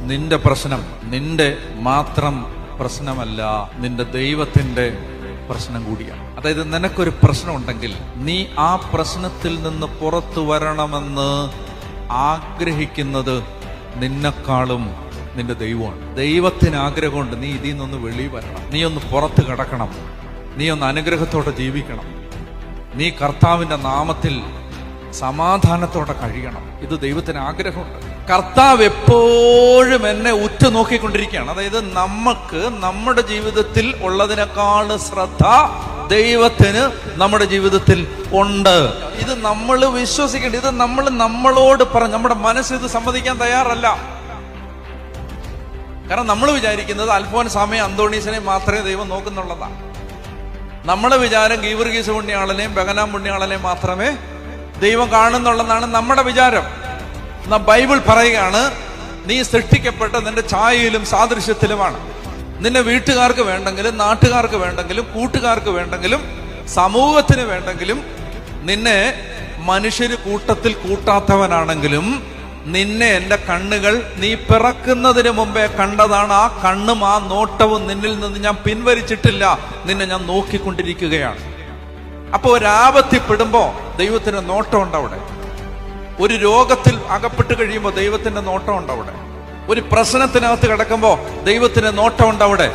നിന്റെ പ്രശ്നം നിന്റെ മാത്രം പ്രശ്നമല്ല, നിന്റെ ദൈവത്തിന്റെ പ്രശ്നം കൂടിയാണ്. അതായത് നിനക്കൊരു പ്രശ്നമുണ്ടെങ്കിൽ നീ ആ പ്രശ്നത്തിൽ നിന്ന് പുറത്തു വരണമെന്ന് ആഗ്രഹിക്കുന്നത് നിന്നെക്കാളും നിന്റെ ദൈവമാണ്. ദൈവത്തിന് ആഗ്രഹമുണ്ട് നീ ഇതിൽ നിന്നൊന്ന് വെളിയിൽ വരണം, നീ ഒന്ന് പുറത്ത് കിടക്കണം, നീ ഒന്ന് അനുഗ്രഹത്തോടെ ജീവിക്കണം, നീ കർത്താവിന്റെ നാമത്തിൽ സമാധാനത്തോടെ കഴിയണം. ഇത് ദൈവത്തിന് ആഗ്രഹമുണ്ട്. കർത്താവ് എപ്പോഴും എന്നെ ഉറ്റുനോക്കിക്കൊണ്ടിരിക്കുകയാണ്. അതായത് നമുക്ക് നമ്മുടെ ജീവിതത്തിൽ ഉള്ളതിനേക്കാൾ ശ്രദ്ധ ദൈവത്തിന് നമ്മുടെ ജീവിതത്തിൽ ഉണ്ട്. ഇത് നമ്മൾ വിശ്വസിക്കേണ്ട, ഇത് നമ്മളോട് പറഞ്ഞ് നമ്മുടെ മനസ്സ് ഇത് സമ്മതിക്കാൻ തയ്യാറല്ല. കാരണം നമ്മൾ വിചാരിക്കുന്നത് അൽഫോൻസാമയും അന്തോണീസിനെയും മാത്രമേ ദൈവം നോക്കുന്നുള്ളതാണ്. നമ്മളെ വിചാരം ഗീവർഗീസ് പുണ്യാളനെയും ബെഹനാം പുണ്യാളനെയും മാത്രമേ ദൈവം കാണുന്നുള്ളതാണ് നമ്മുടെ വിചാരം. എന്നാ ബൈബിൾ പറയുകയാണ്, നീ സൃഷ്ടിക്കപ്പെട്ട നിന്റെ ഛായയിലും സാദൃശ്യത്തിലുമാണ്. നിന്നെ വീട്ടുകാർക്ക് വേണ്ടെങ്കിലും, നാട്ടുകാർക്ക് വേണ്ടെങ്കിലും, കൂട്ടുകാർക്ക് വേണ്ടെങ്കിലും, സമൂഹത്തിന് വേണ്ടെങ്കിലും, നിന്നെ മനുഷ്യര് കൂട്ടത്തിൽ കൂട്ടാത്തവനാണെങ്കിലും നിന്നെ എന്റെ കണ്ണുകൾ നീ പിറക്കുന്നതിന് മുമ്പേ കണ്ടതാണ്. ആ കണ്ണും ആ നോട്ടവും നിന്നിൽ നിന്ന് ഞാൻ പിൻവലിച്ചിട്ടില്ല. നിന്നെ ഞാൻ നോക്കിക്കൊണ്ടിരിക്കുകയാണ്. അപ്പൊ ഒരാപത്തിപ്പെടുമ്പോ ദൈവത്തിന്റെ നോട്ടമുണ്ട് അവിടെ. ഒരു രോഗത്തിൽ അകപ്പെട്ട് കഴിയുമ്പോൾ ദൈവത്തിന്റെ നോട്ടമുണ്ട് അവിടെ. ഒരു പ്രശ്നത്തിനകത്ത് കിടക്കുമ്പോ ദൈവത്തിന്റെ നോട്ടമുണ്ട് അവിടെ.